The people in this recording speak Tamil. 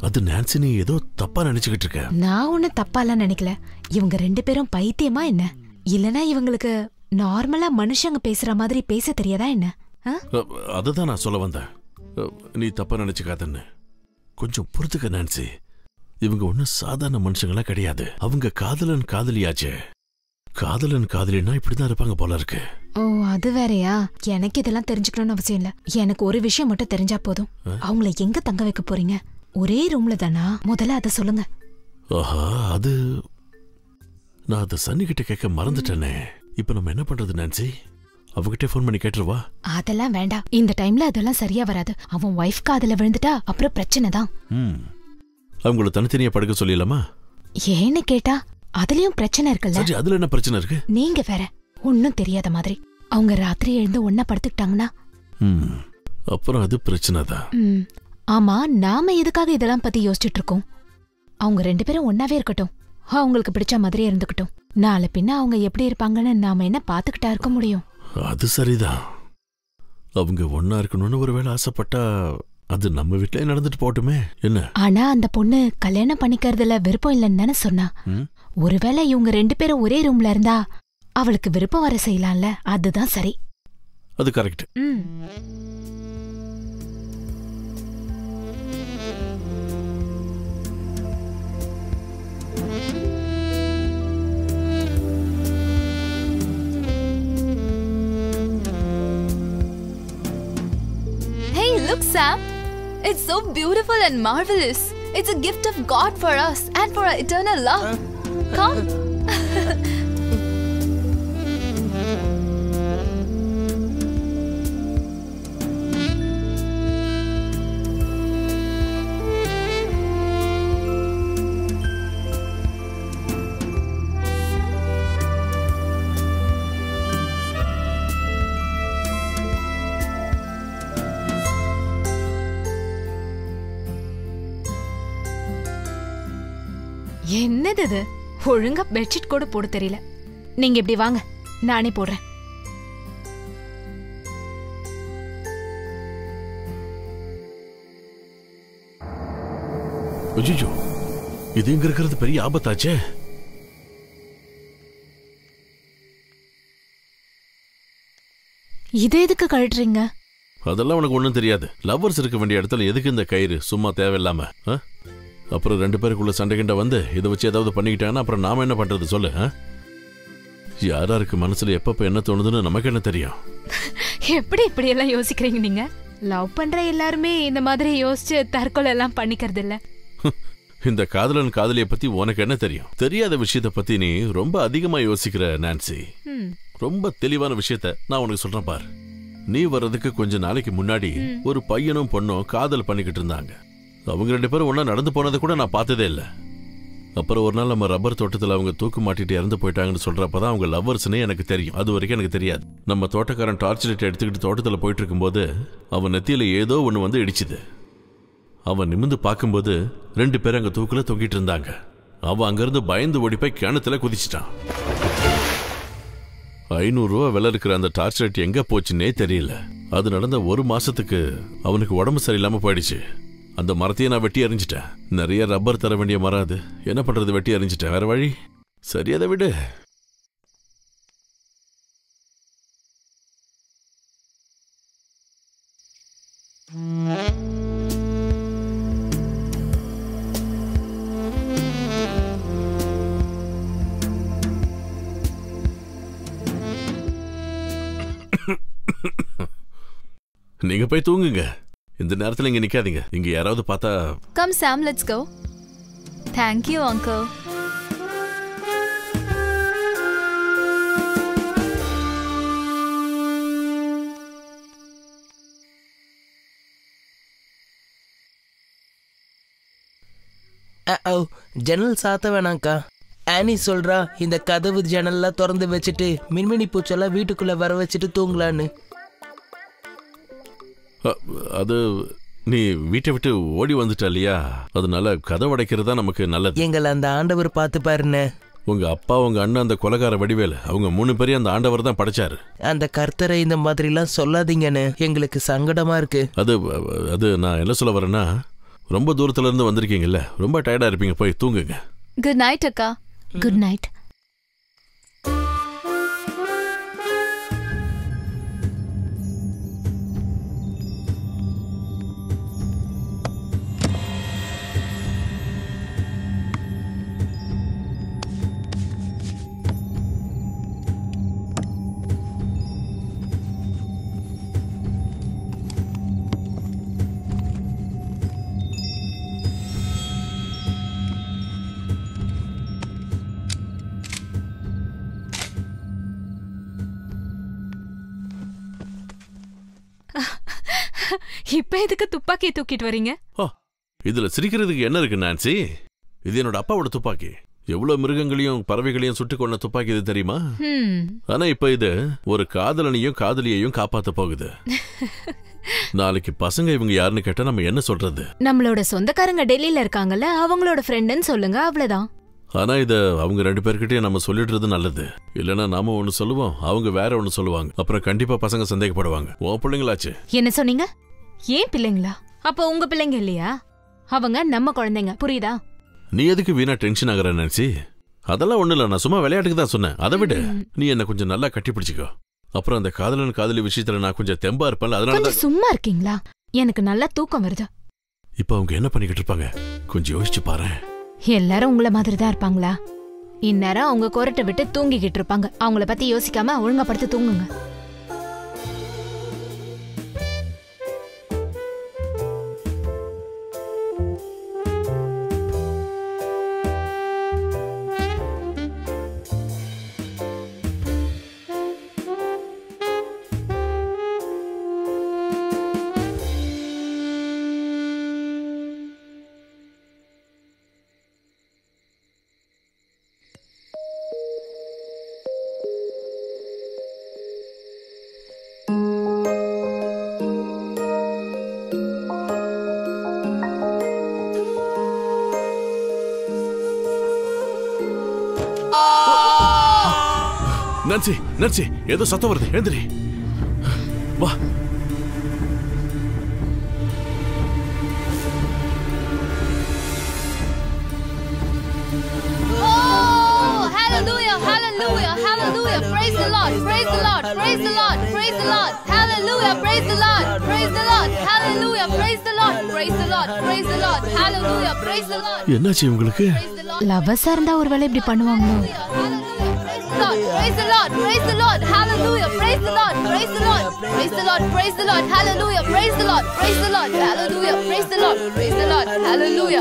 அது நான்சி, நீ ஏதோ தப்பா நினைச்சுக்கிட்டு இருக்க. நான் ஒண்ணு தப்பாலாம் நினைக்கல. இவங்க 2 பேரும் பைத்தியமா என்ன? இல்லனா இவங்களுக்கு நார்மலா மனுஷங்க பேசுற மாதிரி பேச தெரியாதா என்ன? அதுதான் நான் சொல்ல வந்தேன். நீ தப்பா நினைச்சுக்காதன்னு கொஞ்சம் பொறுத்துக்க நான்சி. இவங்க ஒன்னும் சாதாரண மனுஷங்களா கிடையாது. அவங்க காதலன் காதலியாச்சே. காதலன் காதலினா இப்படிதான் இருப்பாங்க போல இருக்கு. ஓ, அது வேறயா? எனக்கு இதெல்லாம் தெரிஞ்சுக்கணும்னு அவசியம் இல்ல. எனக்கு ஒரு விஷயம் மட்டும் தெரிஞ்சா போதும். அவங்கள எங்க தங்க வைக்க போறீங்க? ஒரே ரூம்ல தானா? முதல்ல அத சொல்லுங்க. ஆஹா, அது நான் அத சன்னி கிட்ட கேட்க மறந்துட்டேனே. இப்ப நம்ம என்ன பண்றது நான்சி? அவகிட்ட போன் பண்ணி கேட்டுருவா. அதெல்லாம் வேண்டாம். இந்த டைம்ல அதெல்லாம் சரியா வராது. அவன் வைஃப் காதுல விழுந்துட்டா அப்புறம் பிரச்சனை தான். அவங்கள தனித்தனியா படுக்க சொல்லிடலாமா? ஏன்னு கேட்டா அதுலயும் பிரச்சனை இருக்குல்ல. சரி, அதுல என்ன பிரச்சனை இருக்கு? நீங்க வேற ஒன்னும் தெரியாத மாதிரி. அவங்க ராத்திரி எழுந்து ஒன்னா படுத்துக்கிட்டாங்கன்னா அப்புறம் அது பிரச்சனை தான். ஆமா, நாம எதுக்காக இதெல்லாம் பத்தி யோசிச்சுட்டு இருக்கோம்? அவங்க 2 பேரும் ஒன்னாவே இருக்கட்டும். அவங்களுக்கு பிடிச்ச மாதிரி இருந்துக்கட்டும். நாளை பின்ன அவங்க எப்படி இருப்பாங்கன்னு நாம என்ன பாத்துக்கிட்டா இருக்க முடியும்? அது சரிதான். அவங்க ஒன்னா இருக்கணும்னு ஒருவேளை ஆசைப்பட்டா அது நம்ம வீட்லயே நடந்துட்டு போட்டுமே என்ன? ஆனா அந்த பொண்ணு கல்யாணம் பண்ணிக்கிறதுல விருப்பம் இல்லைன்னு தானே சொன்னா. ஒருவேளை இவங்க 2 பேரும் ஒரே ரூம்ல இருந்தா அவளுக்கு விருப்பம் வர செய்யலாம்ல. அதுதான் சரி. அது correct. Hey, look, Sam. It's so beautiful and marvelous. It's a gift of God for us and for our eternal love. Come. என்னது இது? ஒழுங்கா பெட்ஷீட் கூட போட தெரியல. நீங்க இப்படி வாங்க, நானே போடுறேன். ஐயோ, இது இங்க இருக்கிறது பெரிய ஆபத்தாச்சே. இது எதுக்கு கழட்டுறீங்க? அதெல்லாம் உனக்கு ஒண்ணும் தெரியாது. லவ்வர்ஸ் இருக்க வேண்டிய இடத்துல எதுக்கு இந்த கயிறு சும்மா தேவையில்லாம? அப்புறம் 2 பேருக்குள்ள சண்டை கிண்ட வந்து இதை வச்சு ஏதாவது பண்ணிக்கிட்டாங்கன்னா அப்புறம் நாம என்ன பண்றது சொல்லு? யாராருக்கு மனசுல எப்பப்ப என்ன தோணுதுன்னு நமக்கு என்ன தெரியும்? எப்படி இப்படி எல்லாம் யோசிக்கிறீங்க நீங்க? லவ் பண்ற எல்லாருமே இந்த மாதிரி யோசிச்சு தற்கொலை எல்லாம் பண்ணிக்கிறது இல்ல. இந்த காதலன் காதலிய பத்தி உனக்கு என்ன தெரியும்? தெரியாத விஷயத்த பத்தி நீ ரொம்ப அதிகமா யோசிக்கிற நான்சி. ரொம்ப தெளிவான விஷயத்த நான் உனக்கு சொல்றேன் பாரு. நீ வர்றதுக்கு கொஞ்ச நாளைக்கு முன்னாடி ஒரு பையனும் பொண்ணும் காதல் பண்ணிக்கிட்டு இருந்தாங்க. அவங்க 2 பேரும் ஒன்னா நடந்து போனதை கூட நான் பார்த்ததே இல்லை. அப்புறம் ஒரு நாள் நம்ம ரப்பர் தோட்டத்தில் அவங்க தூக்கு மாட்டிட்டு இறந்து போயிட்டாங்கன்னு சொல்றப்பதான் அவங்க லவ்வர்ஸ்னே எனக்கு தெரியும். அது வரைக்கும் எனக்கு தெரியாது. நம்ம தோட்டக்காரன் டார்ச் லைட் எடுத்துக்கிட்டு தோட்டத்தில் போயிட்டு இருக்கும்போது அவன் நெத்தியில ஏதோ ஒன்று வந்து இடிச்சுது. அவன் நிமிந்து பார்க்கும்போது 2 பேரும் அங்கே தூக்குல தொங்கிட்டு இருந்தாங்க. அவன் அங்கிருந்து பயந்து ஓடி போய் கிணத்துல குதிச்சிட்டான். 500 ரூபா விலை இருக்கிற அந்த டார்ச் லைட் எங்க போச்சுன்னே தெரியல. அது நடந்த 1 மாசத்துக்கு அவனுக்கு உடம்பு சரியில்லாம போயிடுச்சு. அந்த மரத்தையே நான் வெட்டி எறிஞ்சிட்டேன். நிறைய ரப்பர் தர வேண்டிய மரம் அது. என்ன பண்றது, வெட்டி எறிஞ்சிட்டேன். வேற வழி? சரி, அதை விடு. நீங்க போய் தூங்குங்க. இந்த நேரத்துல இங்க நிக்காதீங்க. இங்க யாராவது பார்த்தா. Come Sam, let's go. Thank you, uncle. ஜன்னல் சாத்த வேணாங்க்கா. ஆனி சொல்றா இந்த கதவு ஜன்னல்லாம் திறந்து வச்சுட்டு மின்மினி பூச்செல்லாம் வீட்டுக்குள்ள வர வச்சுட்டு தூங்கலான்னு. அது நீ வீட்டை விட்டு ஓடி வந்துட்ட இல்லையா, அதனால கதவு அடைக்கிறதா நமக்கு நல்லது. எங்களை அந்த ஆண்டவர் பார்த்து பாருன்னு. உங்க அப்பா உங்க அண்ணன் அந்த கொலைகார வடிவேலு அவங்க 3 பேரையும் அந்த ஆண்டவர் தான் படைச்சாரு. அந்த கர்த்தரை இந்த மாதிரி எல்லாம் சொல்லாதீங்கன்னு எங்களுக்கு சங்கடமா இருக்கு. அது நான் என்ன சொல்ல வரேன்னா, ரொம்ப தூரத்துல இருந்து வந்திருக்கீங்கல்ல, ரொம்ப டயர்டா இருப்பீங்க, போய் தூங்குங்க. குட் நைட் அக்கா. Good night. இப்ப எதுக்கு துப்பாக்கியை தூக்கிட்டு வரீங்க? இதுல சிரிக்கிறதுக்கு என்ன இருக்கு நான்சி? இது என்னோட அப்பாவோட துப்பாக்கி. எவ்வளவு மிருகங்களையும் பறவைகளையும் சுட்டு கொண்ட துப்பாக்கி இது தெரியுமா? ஆனா இப்ப இது ஒரு காதலனையும் காதலியையும் காப்பாத்த போகுது. நாளைக்கு பசங்க இவங்க யாருன்னு கேட்டா நம்ம என்ன சொல்றது? நம்மளோட சொந்தக்காரங்க டெல்லியில இருக்காங்கல்ல, அவங்களோட ஃப்ரெண்டுன்னு சொல்லுங்க, அவ்வளவுதான். ஆனா இத அவங்க 2 பேர்கிட்டயும் நம்ம சொல்லிடுறது நல்லது. இல்லனா நாம ஒண்ணு சொல்லுவோம், அவங்க வேற ஒண்ணு சொல்லுவாங்க. அப்புறம் கண்டிப்பா பசங்க சந்தேகப்படுவாங்க. ஓ பிள்ளைங்களாச்சு. என்ன சொன்னீங்க? ஏன் பிள்ளைங்களா? அப்ப உங்க பிள்ளைங்க இல்லையா? அவங்க நம்ம குழந்தைங்க, புரியுதா? நீ எதுக்கு வீணா டென்ஷன் ஆகுற நினைச்சி? அதெல்லாம் ஒண்ணு இல்ல, நான் சும்மா விளையாட்டுக்கு தான் சொன்னேன். அதை விட நீ என்ன கொஞ்சம் நல்லா கட்டி பிடிச்சிக்கோ. அப்புறம் அந்த காதலன் காதலி விஷயத்துல நான் கொஞ்சம் தெம்பா இருப்பேன்ல, அதனால சும்மா இருக்கீங்களா? எனக்கு நல்லா தூக்கம் வருது. இப்ப அவங்க என்ன பண்ணிக்கிட்டு இருப்பாங்க கொஞ்சம் யோசிச்சு பாரு. எல்லாரும் உங்கள மாதிரி தான் இருப்பாங்களா? இந்நேரம் அவங்க கொரட்டை விட்டு தூங்கிக்கிட்டு இருப்பாங்க. அவங்கள பத்தி யோசிக்காம ஒழுங்கா படுத்து தூங்குங்க. நான்சி, நான்சி, ஏதோ சத்தம் வருது, எழுந்திரி வா. Hallelujah, hallelujah, hallelujah. Praise the Lord, praise the Lord, praise the Lord, praise the Lord. Hallelujah, praise the Lord, praise the Lord. Hallelujah, praise the Lord, praise the Lord, praise the Lord. Hallelujah, praise the Lord. என்னாச்சு உங்களுக்கு? லவ்வர்ஸா இருந்தா ஒருவேளை இப்படி பண்ணுவாங்களோ? Praise the Lord, praise the Lord, hallelujah, praise the Lord, praise the Lord, praise the Lord, praise the Lord, hallelujah, praise the Lord, praise the Lord, hallelujah, praise the Lord, praise the Lord, hallelujah.